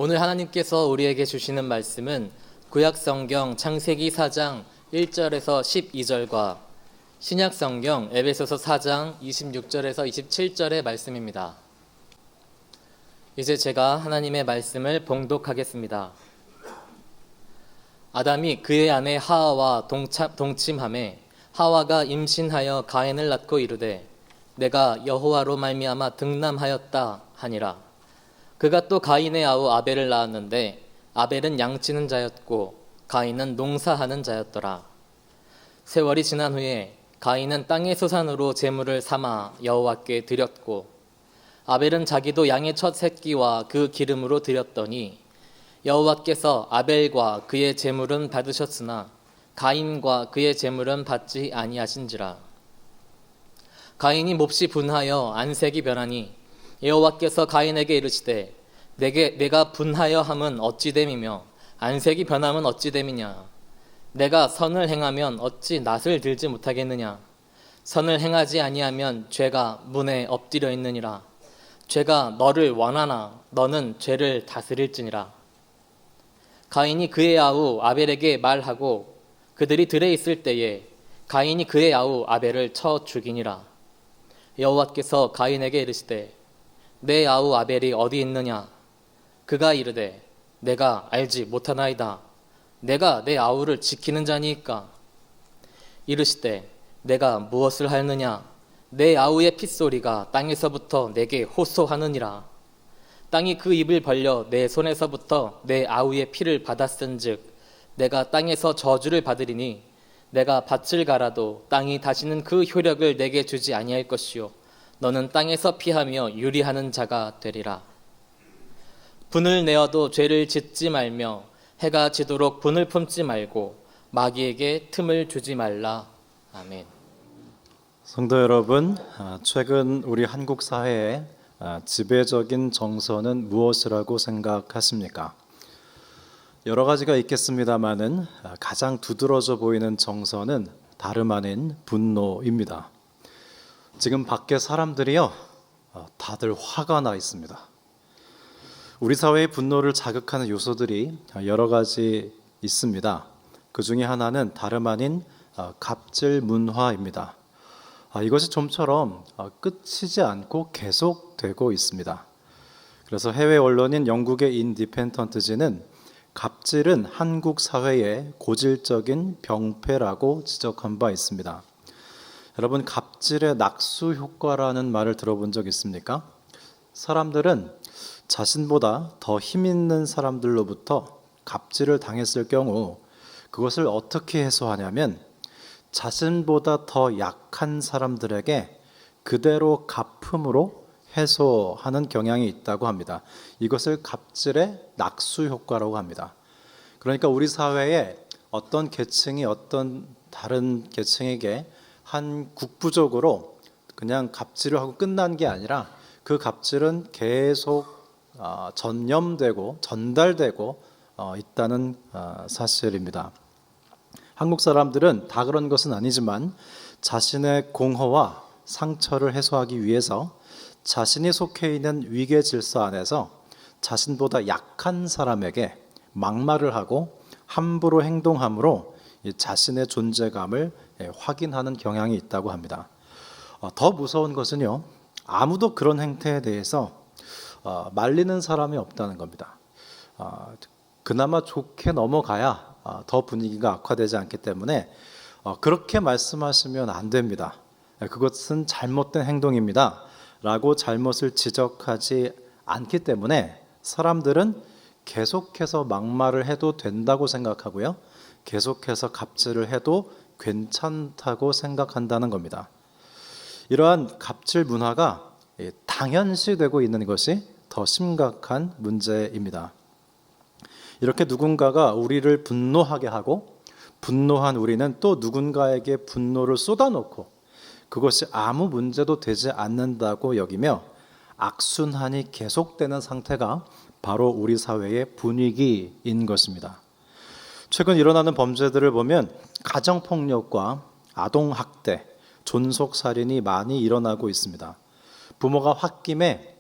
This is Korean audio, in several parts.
오늘 하나님께서 우리에게 주시는 말씀은 구약성경 창세기 4장 1절에서 12절과 신약성경 에베소서 4장 26절에서 27절의 말씀입니다. 이제 제가 하나님의 말씀을 봉독하겠습니다. 아담이 그의 아내 하와와 동침하매 하와가 임신하여 가인을 낳고 이르되 내가 여호와로 말미암아 등남하였다 하니라. 그가 또 가인의 아우 아벨을 낳았는데 아벨은 양치는 자였고 가인은 농사하는 자였더라. 세월이 지난 후에 가인은 땅의 소산으로 제물을 삼아 여호와께 드렸고 아벨은 자기도 양의 첫 새끼와 그 기름으로 드렸더니 여호와께서 아벨과 그의 제물은 받으셨으나 가인과 그의 제물은 받지 아니하신지라. 가인이 몹시 분하여 안색이 변하니 여호와께서 가인에게 이르시되 내가 분하여 함은 어찌됨이며 안색이 변함은 어찌됨이냐. 내가 선을 행하면 어찌 낯을 들지 못하겠느냐. 선을 행하지 아니하면 죄가 문에 엎드려 있느니라. 죄가 너를 원하나 너는 죄를 다스릴지니라. 가인이 그의 아우 아벨에게 말하고 그들이 들에 있을 때에 가인이 그의 아우 아벨을 쳐 죽이니라. 여호와께서 가인에게 이르시되 내 아우 아벨이 어디 있느냐. 그가 이르되 내가 알지 못하나이다. 내가 내 아우를 지키는 자니이까. 이르시되 내가 무엇을 하였느냐. 내 아우의 핏소리가 땅에서부터 내게 호소하느니라. 땅이 그 입을 벌려 내 손에서부터 내 아우의 피를 받았은즉 내가 땅에서 저주를 받으리니 내가 밭을 갈아도 땅이 다시는 그 효력을 내게 주지 아니할 것이요 너는 땅에서 피하며 유리하는 자가 되리라. 분을 내어도 죄를 짓지 말며 해가 지도록 분을 품지 말고 마귀에게 틈을 주지 말라. 아멘. 성도 여러분, 최근 우리 한국 사회의 지배적인 정서는 무엇이라고 생각하십니까? 여러 가지가 있겠습니다마는 가장 두드러져 보이는 정서는 다름 아닌 분노입니다. 지금 밖에 사람들이요, 다들 화가 나 있습니다. 우리 사회의 분노를 자극하는 요소들이 여러 가지 있습니다. 그 중에 하나는 다름 아닌 갑질 문화입니다. 이것이 좀처럼 끝이지 않고 계속되고 있습니다. 그래서 해외 언론인 영국의 인디펜던트지는 갑질은 한국 사회의 고질적인 병폐라고 지적한 바 있습니다. 여러분, 갑질의 낙수 효과라는 말을 들어본 적 있습니까? 사람들은 자신보다 더 힘 있는 사람들로부터 갑질을 당했을 경우 그것을 어떻게 해소하냐면 자신보다 더 약한 사람들에게 그대로 갚음으로 해소하는 경향이 있다고 합니다. 이것을 갑질의 낙수 효과라고 합니다. 그러니까 우리 사회에 어떤 계층이 어떤 다른 계층에게 한 국부적으로 그냥 갑질을 하고 끝난 게 아니라 그 갑질은 계속 전염되고 전달되고 있다는 사실입니다. 한국 사람들은 다 그런 것은 아니지만 자신의 공허와 상처를 해소하기 위해서 자신이 속해 있는 위계 질서 안에서 자신보다 약한 사람에게 막말을 하고 함부로 행동함으로 자신의 존재감을 확인하는 경향이 있다고 합니다. 더 무서운 것은요, 아무도 그런 행태에 대해서 말리는 사람이 없다는 겁니다. 그나마 좋게 넘어가야 더 분위기가 악화되지 않기 때문에 그렇게 말씀하시면 안 됩니다. 그것은 잘못된 행동입니다 라고 잘못을 지적하지 않기 때문에 사람들은 계속해서 막말을 해도 된다고 생각하고요, 계속해서 갑질을 해도 괜찮다고 생각한다는 겁니다. 이러한 갑질 문화가 당연시되고 있는 것이 더 심각한 문제입니다. 이렇게 누군가가 우리를 분노하게 하고 분노한 우리는 또 누군가에게 분노를 쏟아놓고 그것이 아무 문제도 되지 않는다고 여기며 악순환이 계속되는 상태가 바로 우리 사회의 분위기인 것입니다. 최근 일어나는 범죄들을 보면 가정폭력과 아동학대, 존속살인이 많이 일어나고 있습니다. 부모가 홧김에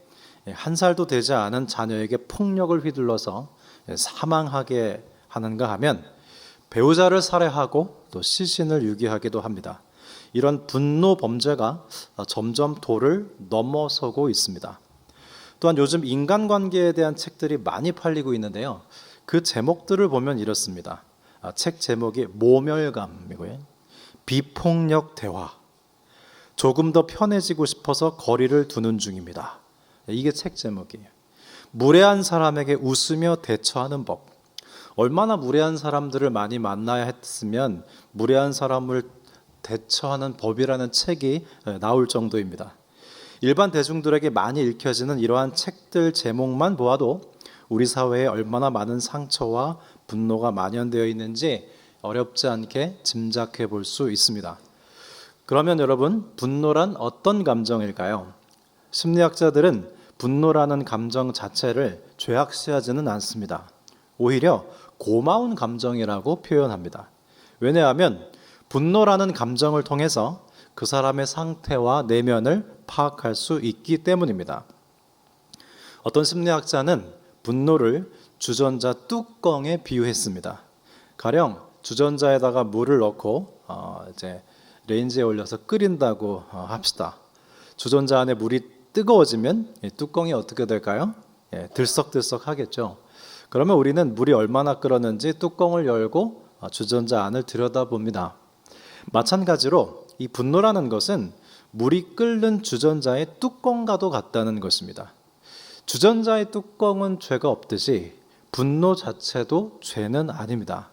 한 살도 되지 않은 자녀에게 폭력을 휘둘러서 사망하게 하는가 하면 배우자를 살해하고 또 시신을 유기하기도 합니다. 이런 분노 범죄가 점점 도를 넘어서고 있습니다. 또한 요즘 인간관계에 대한 책들이 많이 팔리고 있는데요. 그 제목들을 보면 이렇습니다. 책 제목이 모멸감이고요. 비폭력 대화. 조금 더 편해지고 싶어서 거리를 두는 중입니다. 이게 책 제목이에요. 무례한 사람에게 웃으며 대처하는 법. 얼마나 무례한 사람들을 많이 만나야 했으면 무례한 사람을 대처하는 법이라는 책이 나올 정도입니다. 일반 대중들에게 많이 읽혀지는 이러한 책들 제목만 보아도 우리 사회에 얼마나 많은 상처와 분노가 만연되어 있는지 어렵지 않게 짐작해 볼 수 있습니다. 그러면 여러분, 분노란 어떤 감정일까요? 심리학자들은 분노라는 감정 자체를 죄악시하지는 않습니다. 오히려 고마운 감정이라고 표현합니다. 왜냐하면 분노라는 감정을 통해서 그 사람의 상태와 내면을 파악할 수 있기 때문입니다. 어떤 심리학자는 분노를 주전자 뚜껑에 비유했습니다. 가령 주전자에다가 물을 넣고 이제 레인지에 올려서 끓인다고 합시다. 주전자 안에 물이 뜨거워지면 뚜껑이 어떻게 될까요? 들썩들썩 하겠죠. 그러면 우리는 물이 얼마나 끓었는지 뚜껑을 열고 주전자 안을 들여다봅니다. 마찬가지로 이 분노라는 것은 물이 끓는 주전자의 뚜껑과도 같다는 것입니다. 주전자의 뚜껑은 죄가 없듯이 분노 자체도 죄는 아닙니다.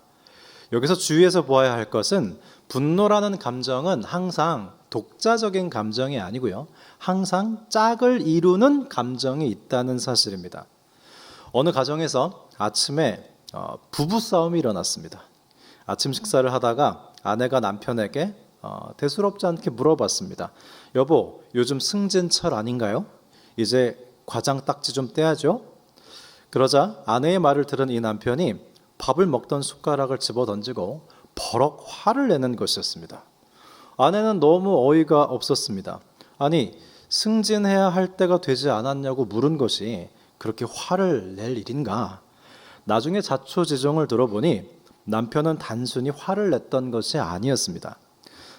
여기서 주의해서 보아야 할 것은 분노라는 감정은 항상 독자적인 감정이 아니고요. 항상 짝을 이루는 감정이 있다는 사실입니다. 어느 가정에서 아침에 부부싸움이 일어났습니다. 아침 식사를 하다가 아내가 남편에게 대수롭지 않게 물어봤습니다. 여보, 요즘 승진철 아닌가요? 이제 과장 딱지 좀 떼야죠. 그러자 아내의 말을 들은 이 남편이 밥을 먹던 숟가락을 집어 던지고 버럭 화를 내는 것이었습니다. 아내는 너무 어이가 없었습니다. 아니, 승진해야 할 때가 되지 않았냐고 물은 것이 그렇게 화를 낼 일인가? 나중에 자초지종을 들어보니 남편은 단순히 화를 냈던 것이 아니었습니다.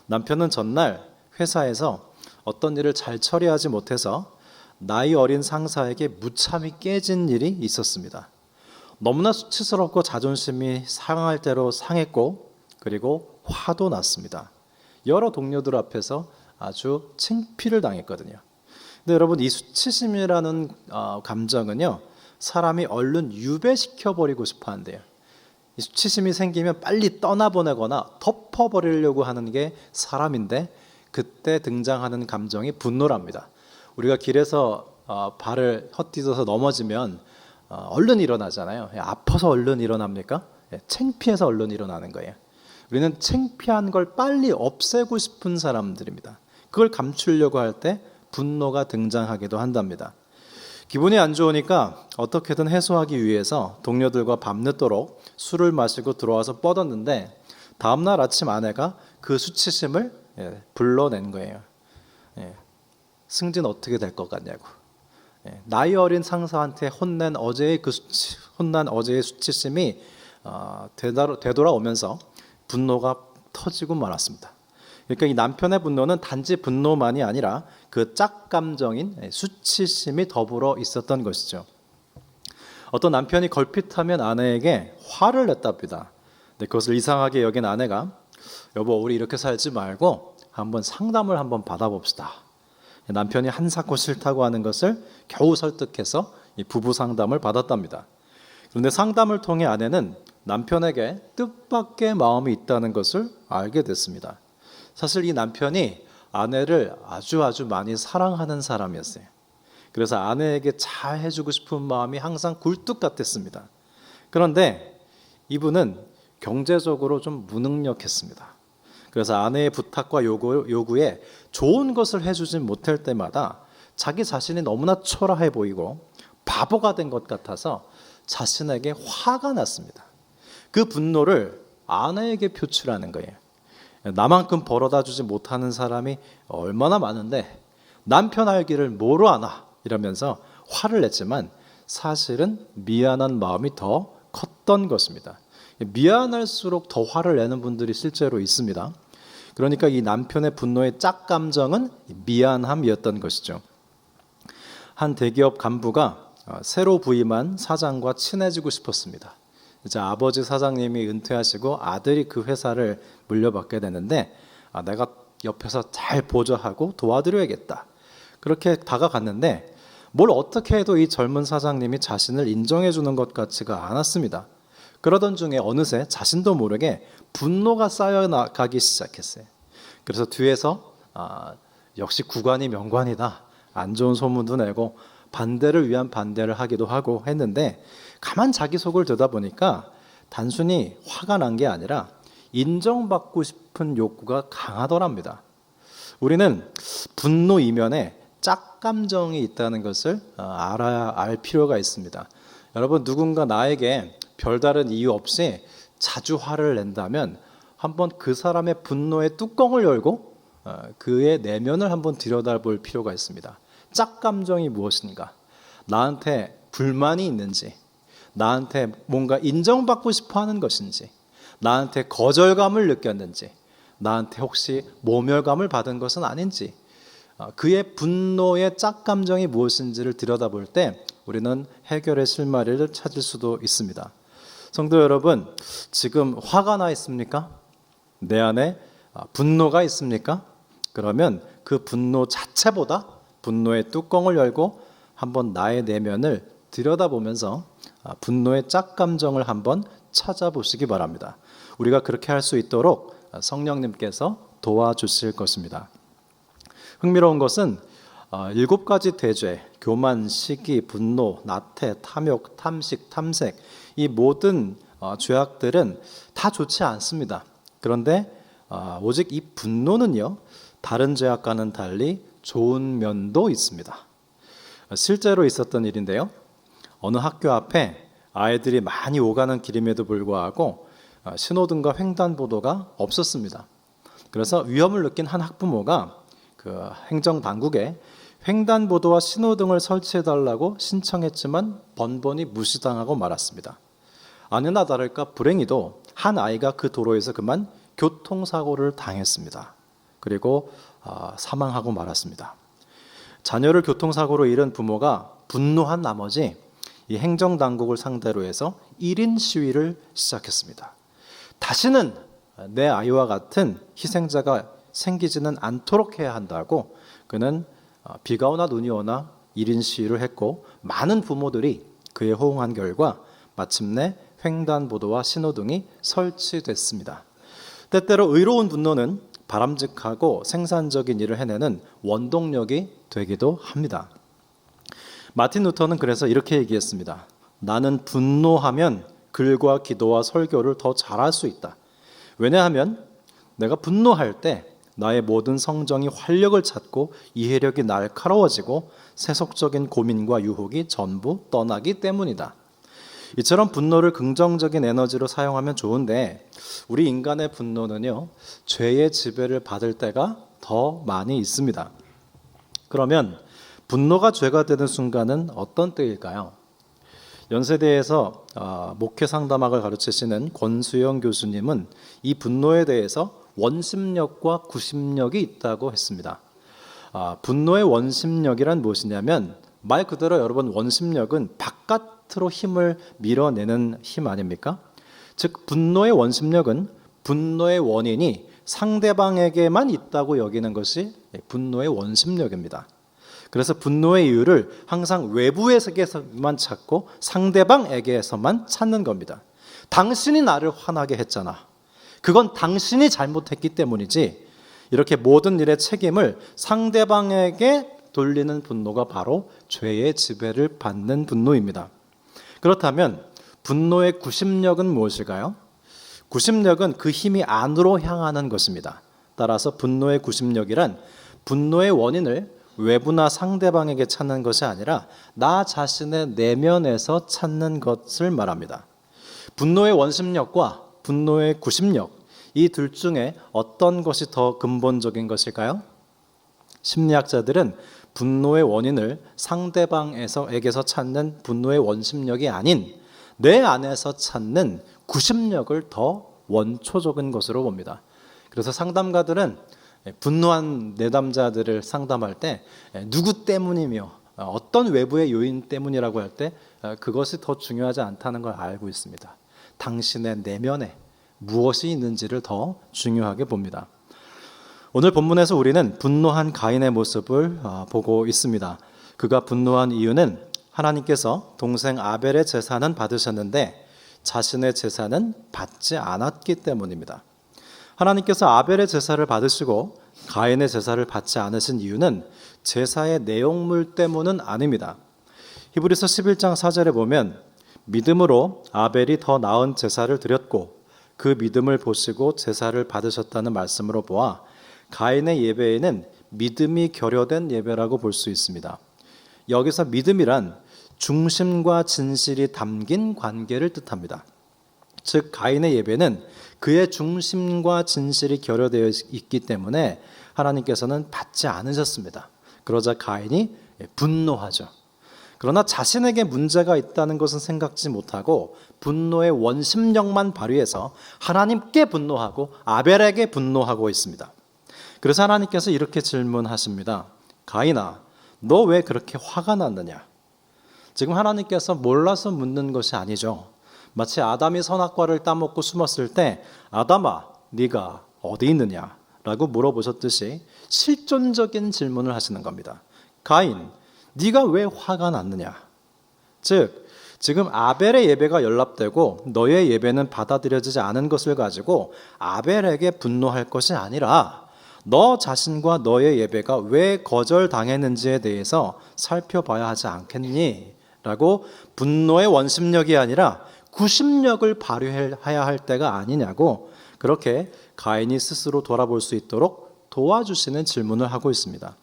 남편은 전날 회사에서 어떤 일을 잘 처리하지 못해서 나이 어린 상사에게 무참히 깨진 일이 있었습니다. 너무나 수치스럽고 자존심이 상할 대로 상했고 그리고 화도 났습니다. 여러 동료들 앞에서 아주 창피를 당했거든요. 근데 여러분, 이 수치심이라는 감정은요, 사람이 얼른 유배시켜버리고 싶어 한대요. 이 수치심이 생기면 빨리 떠나보내거나 덮어버리려고 하는 게 사람인데 그때 등장하는 감정이 분노랍니다. 우리가 길에서 발을 헛디뎌서 넘어지면 얼른 일어나잖아요. 아파서 얼른 일어납니까? 창피해서 얼른 일어나는 거예요. 우리는 창피한 걸 빨리 없애고 싶은 사람들입니다. 그걸 감추려고 할 때 분노가 등장하기도 한답니다. 기분이 안 좋으니까 어떻게든 해소하기 위해서 동료들과 밤늦도록 술을 마시고 들어와서 뻗었는데 다음날 아침 아내가 그 수치심을 불러낸 거예요. 승진 어떻게 될 것 같냐고. 나이 어린 상사한테 혼난 어제의 수치심이 되돌아오면서 분노가 터지고 말았습니다. 그러니까 이 남편의 분노는 단지 분노만이 아니라 그 짝감정인 수치심이 더불어 있었던 것이죠. 어떤 남편이 걸핏하면 아내에게 화를 냈답니다. 그것을 이상하게 여긴 아내가 여보, 우리 이렇게 살지 말고 한번 상담을 한번 받아봅시다. 남편이 한사코 싫다고 하는 것을 겨우 설득해서 이 부부 상담을 받았답니다. 그런데 상담을 통해 아내는 남편에게 뜻밖의 마음이 있다는 것을 알게 됐습니다. 사실 이 남편이 아내를 아주 많이 사랑하는 사람이었어요. 그래서 아내에게 잘 해주고 싶은 마음이 항상 굴뚝 같았습니다. 그런데 이분은 경제적으로 좀 무능력했습니다. 그래서 아내의 부탁과 요구에 좋은 것을 해주지 못할 때마다 자기 자신이 너무나 초라해 보이고 바보가 된 것 같아서 자신에게 화가 났습니다. 그 분노를 아내에게 표출하는 거예요. 나만큼 벌어다 주지 못하는 사람이 얼마나 많은데 남편 알기를 뭐로 아나 이러면서 화를 냈지만 사실은 미안한 마음이 더 컸던 것입니다. 미안할수록 더 화를 내는 분들이 실제로 있습니다. 그러니까 이 남편의 분노의 짝감정은 미안함이었던 것이죠. 한 대기업 간부가 새로 부임한 사장과 친해지고 싶었습니다. 이제 아버지 사장님이 은퇴하시고 아들이 그 회사를 물려받게 되는데 내가 옆에서 잘 보조하고 도와드려야겠다. 그렇게 다가갔는데 뭘 어떻게 해도 이 젊은 사장님이 자신을 인정해 주는 것 같지가 않았습니다. 그러던 중에 어느새 자신도 모르게 분노가 쌓여나가기 시작했어요. 그래서 뒤에서 역시 구관이 명관이다. 안 좋은 소문도 내고 반대를 위한 반대를 하기도 하고 했는데 가만 자기 속을 들여다보니까 단순히 화가 난 게 아니라 인정받고 싶은 욕구가 강하더랍니다. 우리는 분노 이면에 짝감정이 있다는 것을 알 필요가 있습니다. 여러분, 누군가 나에게 별다른 이유 없이 자주 화를 낸다면 한번 그 사람의 분노의 뚜껑을 열고 그의 내면을 한번 들여다볼 필요가 있습니다. 짝감정이 무엇인가? 나한테 불만이 있는지, 나한테 뭔가 인정받고 싶어 하는 것인지, 나한테 거절감을 느꼈는지, 나한테 혹시 모멸감을 받은 것은 아닌지, 그의 분노의 짝감정이 무엇인지를 들여다볼 때 우리는 해결의 실마리를 찾을 수도 있습니다. 성도 여러분, 지금 화가 나 있습니까? 내 안에 분노가 있습니까? 그러면 그 분노 자체보다 분노의 뚜껑을 열고 한번 나의 내면을 들여다보면서 분노의 짝감정을 한번 찾아보시기 바랍니다. 우리가 그렇게 할 수 있도록 성령님께서 도와주실 것입니다. 흥미로운 것은 7가지 대죄, 교만, 시기, 분노, 나태, 탐욕, 탐식, 탐색, 이 모든 죄악들은 다 좋지 않습니다. 그런데 오직 이 분노는요, 다른 죄악과는 달리 좋은 면도 있습니다. 실제로 있었던 일인데요. 어느 학교 앞에 아이들이 많이 오가는 길임에도 불구하고 신호등과 횡단보도가 없었습니다. 그래서 위험을 느낀 한 학부모가 그 행정당국에 횡단보도와 신호등을 설치해달라고 신청했지만 번번이 무시당하고 말았습니다. 아니나 다를까 불행히도 한 아이가 그 도로에서 그만 교통사고를 당했습니다. 그리고 사망하고 말았습니다. 자녀를 교통사고로 잃은 부모가 분노한 나머지 이 행정당국을 상대로 해서 1인 시위를 시작했습니다. 다시는 내 아이와 같은 희생자가 생기지는 않도록 해야 한다고 그는 비가 오나 눈이 오나 1인 시위를 했고 많은 부모들이 그에 호응한 결과 마침내 횡단보도와 신호등이 설치됐습니다. 때때로 의로운 분노는 바람직하고 생산적인 일을 해내는 원동력이 되기도 합니다. 마틴 루터는 그래서 이렇게 얘기했습니다. 나는 분노하면 글과 기도와 설교를 더 잘할 수 있다. 왜냐하면 내가 분노할 때 나의 모든 성정이 활력을 찾고 이해력이 날카로워지고 세속적인 고민과 유혹이 전부 떠나기 때문이다. 이처럼 분노를 긍정적인 에너지로 사용하면 좋은데 우리 인간의 분노는요, 죄의 지배를 받을 때가 더 많이 있습니다. 그러면 분노가 죄가 되는 순간은 어떤 때일까요? 연세대에서 목회 상담학을 가르치시는 권수영 교수님은 이 분노에 대해서 원심력과 구심력이 있다고 했습니다. 분노의 원심력이란 무엇이냐면 말 그대로 여러분 원심력은 바깥으로 힘을 밀어내는 힘 아닙니까? 즉 분노의 원심력은 분노의 원인이 상대방에게만 있다고 여기는 것이 분노의 원심력입니다. 그래서 분노의 이유를 항상 외부에서만 찾고 상대방에게서만 찾는 겁니다. 당신이 나를 화나게 했잖아. 그건 당신이 잘못했기 때문이지. 이렇게 모든 일의 책임을 상대방에게 돌리는 분노가 바로 죄의 지배를 받는 분노입니다. 그렇다면 분노의 구심력은 무엇일까요? 구심력은 그 힘이 안으로 향하는 것입니다. 따라서 분노의 구심력이란 분노의 원인을 외부나 상대방에게 찾는 것이 아니라 나 자신의 내면에서 찾는 것을 말합니다. 분노의 원심력과 분노의 구심력, 이 둘 중에 어떤 것이 더 근본적인 것일까요? 심리학자들은 분노의 원인을 상대방에게서 찾는 분노의 원심력이 아닌 내 안에서 찾는 구심력을 더 원초적인 것으로 봅니다. 그래서 상담가들은 분노한 내담자들을 상담할 때 누구 때문이며 어떤 외부의 요인 때문이라고 할 때 그것이 더 중요하지 않다는 걸 알고 있습니다. 당신의 내면에 무엇이 있는지를 더 중요하게 봅니다. 오늘 본문에서 우리는 분노한 가인의 모습을 보고 있습니다. 그가 분노한 이유는 하나님께서 동생 아벨의 제사는 받으셨는데 자신의 제사는 받지 않았기 때문입니다. 하나님께서 아벨의 제사를 받으시고 가인의 제사를 받지 않으신 이유는 제사의 내용물 때문은 아닙니다. 히브리서 11장 4절에 보면 믿음으로 아벨이 더 나은 제사를 드렸고 그 믿음을 보시고 제사를 받으셨다는 말씀으로 보아 가인의 예배에는 믿음이 결여된 예배라고 볼 수 있습니다. 여기서 믿음이란 중심과 진실이 담긴 관계를 뜻합니다. 즉 가인의 예배는 그의 중심과 진실이 결여되어 있기 때문에 하나님께서는 받지 않으셨습니다. 그러자 가인이 분노하죠. 그러나 자신에게 문제가 있다는 것은 생각지 못하고 분노의 원심력만 발휘해서 하나님께 분노하고 아벨에게 분노하고 있습니다. 그래서 하나님께서 이렇게 질문하십니다. 가인아, 너 왜 그렇게 화가 났느냐? 지금 하나님께서 몰라서 묻는 것이 아니죠. 마치 아담이 선악과를 따먹고 숨었을 때 아담아, 네가 어디 있느냐? 라고 물어보셨듯이 실존적인 질문을 하시는 겁니다. 가인, 네가 왜 화가 났느냐? 즉, 지금 아벨의 예배가 연락되고 너의 예배는 받아들여지지 않은 것을 가지고 아벨에게 분노할 것이 아니라 너 자신과 너의 예배가 왜 거절당했는지에 대해서 살펴봐야 하지 않겠니? 라고 분노의 원심력이 아니라 구심력을 발휘해야 할 때가 아니냐고 그렇게 가인이 스스로 돌아볼 수 있도록 도와주시는 질문을 하고 있습니다.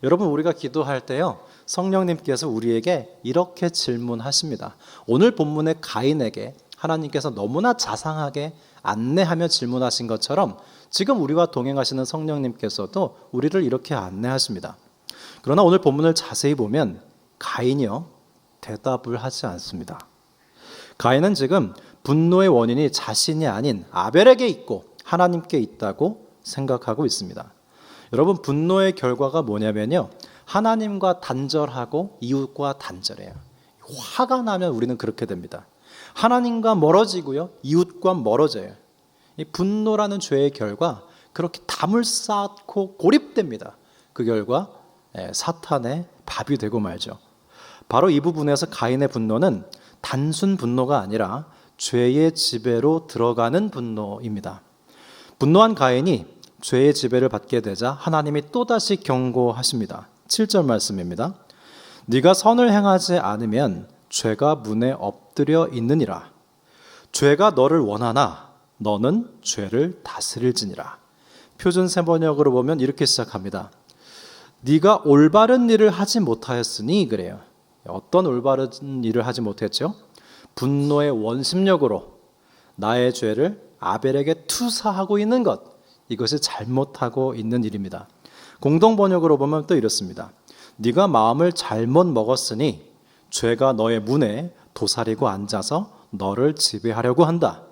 여러분, 우리가 기도할 때요, 성령님께서 우리에게 이렇게 질문하십니다. 오늘 본문의 가인에게 하나님께서 너무나 자상하게 안내하며 질문하신 것처럼 지금 우리와 동행하시는 성령님께서도 우리를 이렇게 안내하십니다. 그러나 오늘 본문을 자세히 보면 가인이요, 대답을 하지 않습니다. 가인은 지금 분노의 원인이 자신이 아닌 아벨에게 있고 하나님께 있다고 생각하고 있습니다. 여러분, 분노의 결과가 뭐냐면요, 하나님과 단절하고 이웃과 단절해요. 화가 나면 우리는 그렇게 됩니다. 하나님과 멀어지고요, 이웃과 멀어져요. 이 분노라는 죄의 결과 그렇게 담을 쌓고 고립됩니다. 그 결과 사탄의 밥이 되고 말죠. 바로 이 부분에서 가인의 분노는 단순 분노가 아니라 죄의 지배로 들어가는 분노입니다. 분노한 가인이 죄의 지배를 받게 되자 하나님이 또다시 경고하십니다. 7절 말씀입니다. 네가 선을 행하지 않으면 죄가 문에 엎드려 있느니라. 죄가 너를 원하나 너는 죄를 다스릴지니라. 표준 세번역으로 보면 이렇게 시작합니다. 네가 올바른 일을 하지 못하였으니 그래요. 어떤 올바른 일을 하지 못했죠? 분노의 원심력으로 나의 죄를 아벨에게 투사하고 있는 것, 이것이 잘못하고 있는 일입니다. 공동번역으로 보면 또 이렇습니다. 네가 마음을 잘못 먹었으니 죄가 너의 문에 도사리고 앉아서 너를 지배하려고 한다.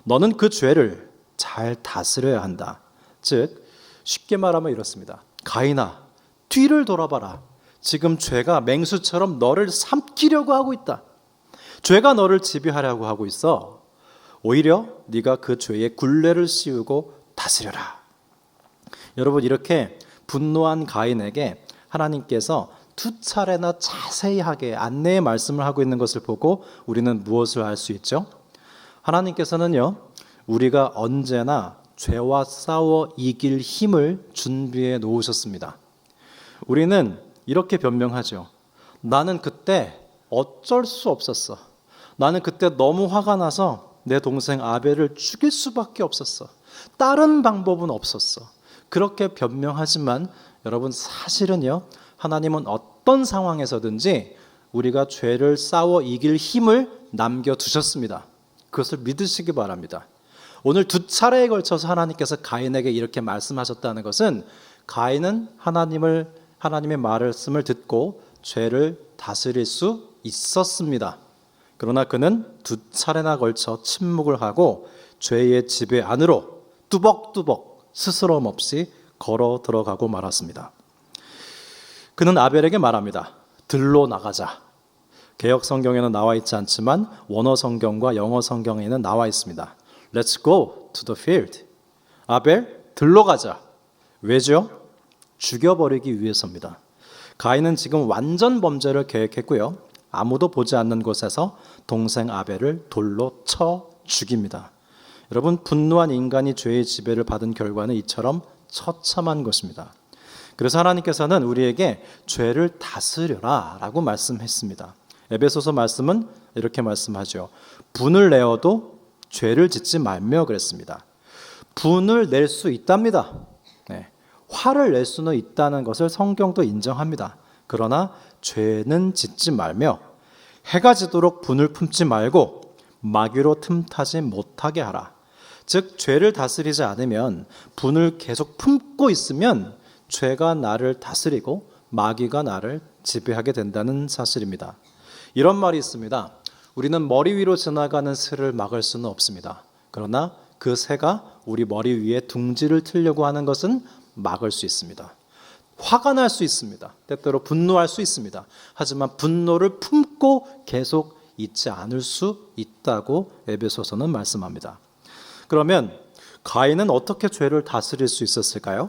너는 그 죄를 잘 다스려야 한다. 즉, 쉽게 말하면 이렇습니다. 가인아, 뒤를 돌아봐라. 지금 죄가 맹수처럼 너를 삼키려고 하고 있다. 죄가 너를 지배하려고 하고 있어. 오히려 네가 그 죄의 굴레를 씌우고 다스려라. 여러분, 이렇게 분노한 가인에게 하나님께서 두 차례나 자세하게 안내의 말씀을 하고 있는 것을 보고 우리는 무엇을 알 수 있죠? 하나님께서는요, 우리가 언제나 죄와 싸워 이길 힘을 준비해 놓으셨습니다. 우리는 이렇게 변명하죠. 나는 그때 어쩔 수 없었어. 나는 그때 너무 화가 나서 내 동생 아벨을 죽일 수밖에 없었어. 다른 방법은 없었어. 그렇게 변명하지만 여러분, 사실은요, 하나님은 어떤 상황에서든지 우리가 죄를 싸워 이길 힘을 남겨두셨습니다. 그것을 믿으시기 바랍니다. 오늘 두 차례에 걸쳐서 하나님께서 가인에게 이렇게 말씀하셨다는 것은 가인은 하나님의 말씀을 듣고 죄를 다스릴 수 있었습니다. 그러나 그는 2차례나 걸쳐 침묵을 하고 죄의 지배 안으로 뚜벅뚜벅 스스럼 없이 걸어 들어가고 말았습니다. 그는 아벨에게 말합니다. 들로 나가자. 개역 성경에는 나와 있지 않지만 원어 성경과 영어 성경에는 나와 있습니다. Let's go to the field. 아벨, 들로 가자. 왜죠? 죽여버리기 위해서입니다. 가인은 지금 완전 범죄를 계획했고요. 아무도 보지 않는 곳에서 동생 아벨을 돌로 쳐 죽입니다. 여러분, 분노한 인간이 죄의 지배를 받은 결과는 이처럼 처참한 것입니다. 그래서 하나님께서는 우리에게 죄를 다스려라 라고 말씀했습니다. 에베소서 말씀은 이렇게 말씀하죠. 분을 내어도 죄를 짓지 말며 그랬습니다. 분을 낼 수 있답니다. 네. 화를 낼 수는 있다는 것을 성경도 인정합니다. 그러나 죄는 짓지 말며 해가 지도록 분을 품지 말고 마귀로 틈타지 못하게 하라. 즉 죄를 다스리지 않으면, 분을 계속 품고 있으면 죄가 나를 다스리고 마귀가 나를 지배하게 된다는 사실입니다. 이런 말이 있습니다. 우리는 머리 위로 지나가는 새를 막을 수는 없습니다. 그러나 그 새가 우리 머리 위에 둥지를 틀려고 하는 것은 막을 수 있습니다. 화가 날 수 있습니다. 때때로 분노할 수 있습니다. 하지만 분노를 품고 계속 있지 않을 수 있다고 에베소서는 말씀합니다. 그러면 가인은 어떻게 죄를 다스릴 수 있었을까요?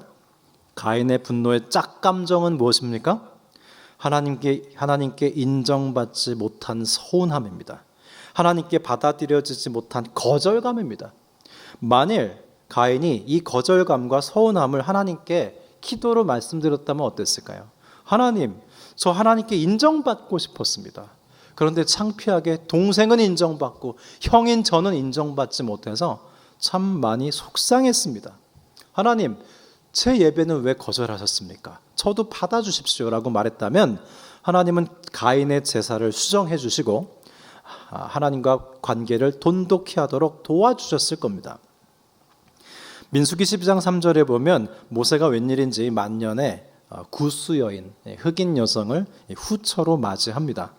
가인의 분노의 짝감정은 무엇입니까? 하나님께 인정받지 못한 서운함입니다. 하나님께 받아들여지지 못한 거절감입니다. 만일 가인이 이 거절감과 서운함을 하나님께 기도로 말씀드렸다면 어땠을까요? 하나님, 저 하나님께 인정받고 싶었습니다. 그런데 창피하게 동생은 인정받고 형인 저는 인정받지 못해서 참 많이 속상했습니다. 하나님, 제 예배는 왜 거절하셨습니까? 저도 받아주십시오 라고 말했다면 하나님은 가인의 제사를 수정해 주시고 하나님과 관계를 돈독히 하도록 도와주셨을 겁니다. 민수기 12장 3절에 보면 모세가 웬일인지 만년에 구스 여인, 흑인 여성을 후처로 맞이합니다.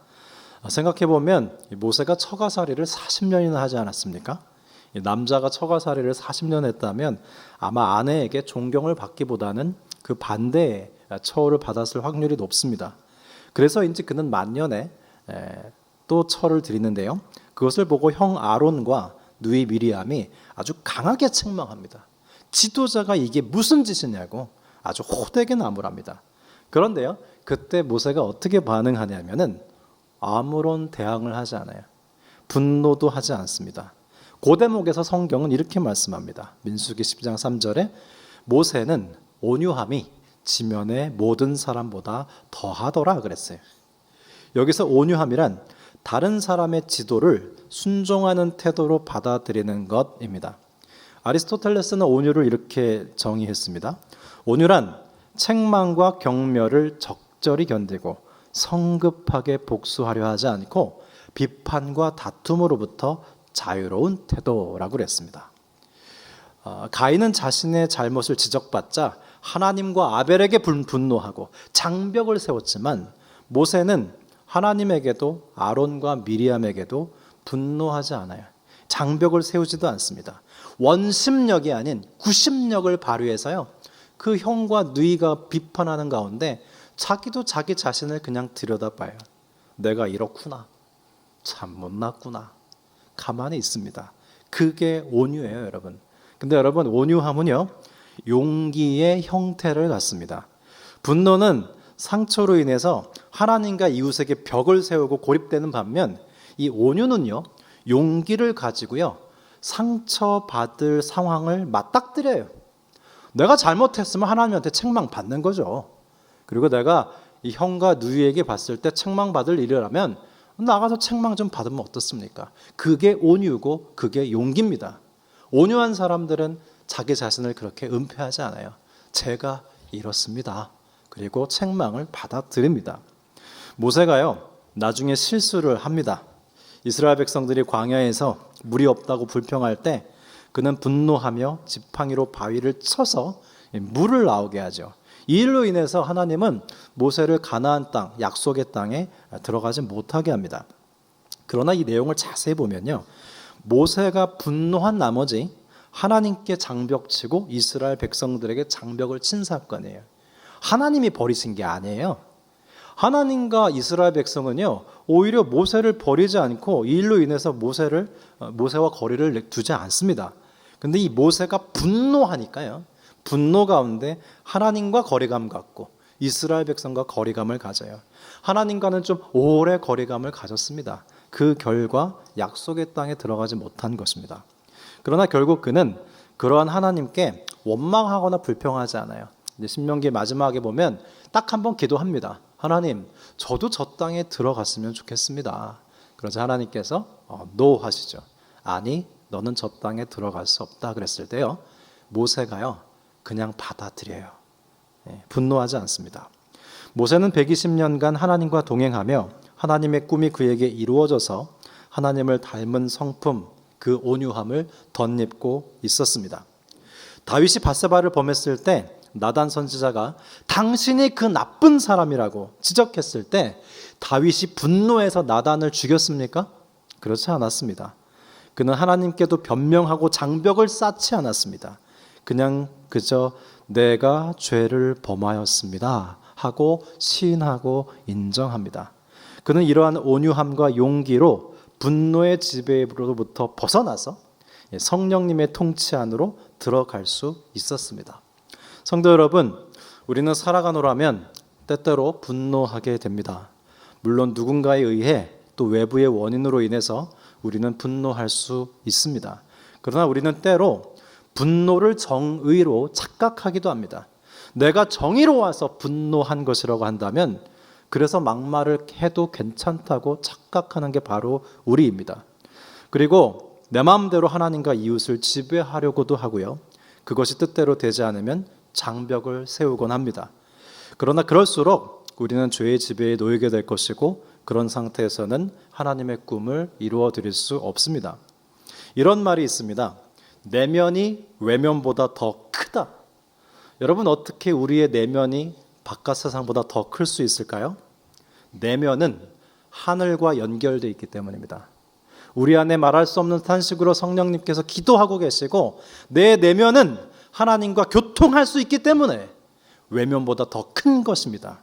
생각해보면 모세가 처가살이를 40년이나 하지 않았습니까? 남자가 처가살이를 40년 했다면 아마 아내에게 존경을 받기보다는 그 반대의 처우를 받았을 확률이 높습니다. 그래서인지 그는 만년에 또 처를 드리는데요. 그것을 보고 형 아론과 누이 미리암이 아주 강하게 책망합니다. 지도자가 이게 무슨 짓이냐고 아주 호되게 나무랍니다. 그런데요, 그때 모세가 어떻게 반응하냐면은 아무런 대항을 하지 않아요. 분노도 하지 않습니다. 그 대목에서 성경은 이렇게 말씀합니다. 민수기 10장 3절에 모세는 온유함이 지면의 모든 사람보다 더하더라 그랬어요. 여기서 온유함이란 다른 사람의 지도를 순종하는 태도로 받아들이는 것입니다. 아리스토텔레스는 온유를 이렇게 정의했습니다. 온유란 책망과 경멸을 적절히 견디고 성급하게 복수하려 하지 않고 비판과 다툼으로부터 자유로운 태도라고 그랬습니다. 가인은 자신의 잘못을 지적받자 하나님과 아벨에게 분노하고 장벽을 세웠지만 모세는 하나님에게도 아론과 미리암에게도 분노하지 않아요. 장벽을 세우지도 않습니다. 원심력이 아닌 구심력을 발휘해서요, 그 형과 누이가 비판하는 가운데 자기도 자기 자신을 그냥 들여다봐요. 내가 이렇구나, 참 못났구나, 가만히 있습니다. 그게 온유예요, 여러분. 근데 여러분, 온유함은요, 용기의 형태를 갖습니다. 분노는 상처로 인해서 하나님과 이웃에게 벽을 세우고 고립되는 반면 이 온유는요, 용기를 가지고요, 상처받을 상황을 맞닥뜨려요. 내가 잘못했으면 하나님한테 책망받는 거죠. 그리고 내가 이 형과 누이에게 봤을 때 책망받을 일이라면 나가서 책망 좀 받으면 어떻습니까? 그게 온유고 그게 용기입니다. 온유한 사람들은 자기 자신을 그렇게 은폐하지 않아요. 제가 이렇습니다. 그리고 책망을 받아들입니다. 모세가요, 나중에 실수를 합니다. 이스라엘 백성들이 광야에서 물이 없다고 불평할 때 그는 분노하며 지팡이로 바위를 쳐서 물을 나오게 하죠. 이 일로 인해서 하나님은 모세를 가나안 땅, 약속의 땅에 들어가지 못하게 합니다. 그러나 이 내용을 자세히 보면요, 모세가 분노한 나머지 하나님께 장벽치고 이스라엘 백성들에게 장벽을 친 사건이에요. 하나님이 버리신 게 아니에요. 하나님과 이스라엘 백성은요, 오히려 모세를 버리지 않고 이 일로 인해서 모세와 거리를 두지 않습니다. 근데 이 모세가 분노하니까요, 분노 가운데 하나님과 거리감 갖고 이스라엘 백성과 거리감을 가져요. 하나님과는 좀 오래 거리감을 가졌습니다. 그 결과 약속의 땅에 들어가지 못한 것입니다. 그러나 결국 그는 그러한 하나님께 원망하거나 불평하지 않아요. 이제 신명기 마지막에 보면 딱 한 번 기도합니다. 하나님, 저도 저 땅에 들어갔으면 좋겠습니다. 그러자 하나님께서 노 하시죠. 아니, 너는 저 땅에 들어갈 수 없다 그랬을 때요, 모세가요 그냥 받아들여요. 분노하지 않습니다. 모세는 120년간 하나님과 동행하며 하나님의 꿈이 그에게 이루어져서 하나님을 닮은 성품, 그 온유함을 덧입고 있었습니다. 다윗이 밧세바를 범했을 때 나단 선지자가 당신이 그 나쁜 사람이라고 지적했을 때 다윗이 분노해서 나단을 죽였습니까? 그렇지 않았습니다. 그는 하나님께도 변명하고 장벽을 쌓지 않았습니다. 그냥 그저 내가 죄를 범하였습니다 하고 시인하고 인정합니다. 그는 이러한 온유함과 용기로 분노의 지배로부터 벗어나서 성령님의 통치 안으로 들어갈 수 있었습니다. 성도 여러분, 우리는 살아가노라면 때때로 분노하게 됩니다. 물론 누군가에 의해 또 외부의 원인으로 인해서 우리는 분노할 수 있습니다. 그러나 우리는 때로 분노를 정의로 착각하기도 합니다. 내가 정의로워서 분노한 것이라고 한다면 그래서 막말을 해도 괜찮다고 착각하는 게 바로 우리입니다. 그리고 내 마음대로 하나님과 이웃을 지배하려고도 하고요, 그것이 뜻대로 되지 않으면 장벽을 세우곤 합니다. 그러나 그럴수록 우리는 죄의 지배에 놓이게 될 것이고 그런 상태에서는 하나님의 꿈을 이루어 드릴 수 없습니다. 이런 말이 있습니다. 내면이 외면보다 더 크다. 여러분, 어떻게 우리의 내면이 바깥 세상보다 더 클 수 있을까요? 내면은 하늘과 연결되어 있기 때문입니다. 우리 안에 말할 수 없는 탄식으로 성령님께서 기도하고 계시고 내 내면은 하나님과 교통할 수 있기 때문에 외면보다 더 큰 것입니다.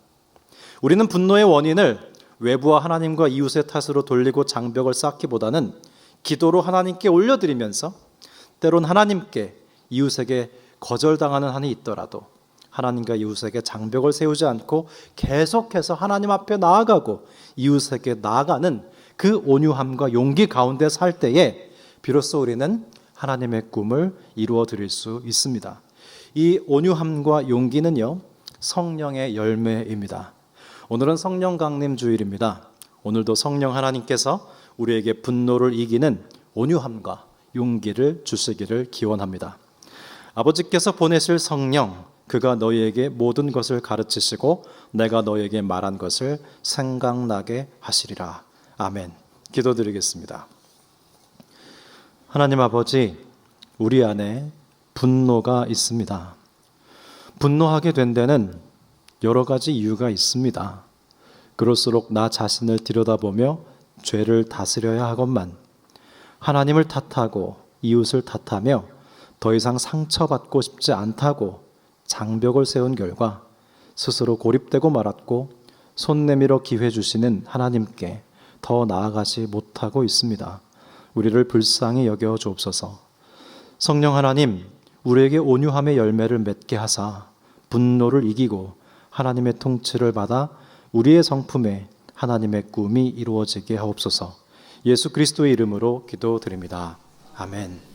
우리는 분노의 원인을 외부와 하나님과 이웃의 탓으로 돌리고 장벽을 쌓기보다는 기도로 하나님께 올려드리면서 때론 하나님께 이웃에게 거절당하는 한이 있더라도 하나님과 이웃에게 장벽을 세우지 않고 계속해서 하나님 앞에 나아가고 이웃에게 나아가는 그 온유함과 용기 가운데 살 때에 비로소 우리는 하나님의 꿈을 이루어 드릴 수 있습니다. 이 온유함과 용기는요, 성령의 열매입니다. 오늘은 성령 강림 주일입니다. 오늘도 성령 하나님께서 우리에게 분노를 이기는 온유함과 용기를 주시기를 기원합니다. 아버지께서 보내실 성령, 그가 너희에게 모든 것을 가르치시고 내가 너희에게 말한 것을 생각나게 하시리라. 아멘. 기도드리겠습니다. 하나님 아버지, 우리 안에 분노가 있습니다. 분노하게 된 데는 여러 가지 이유가 있습니다. 그럴수록 나 자신을 들여다보며 죄를 다스려야 하건만 하나님을 탓하고 이웃을 탓하며 더 이상 상처받고 싶지 않다고 장벽을 세운 결과 스스로 고립되고 말았고 손 내밀어 기회 주시는 하나님께 더 나아가지 못하고 있습니다. 우리를 불쌍히 여겨 주옵소서. 성령 하나님, 우리에게 온유함의 열매를 맺게 하사 분노를 이기고 하나님의 통치를 받아 우리의 성품에 하나님의 꿈이 이루어지게 하옵소서. 예수 그리스도의 이름으로 기도드립니다. 아멘.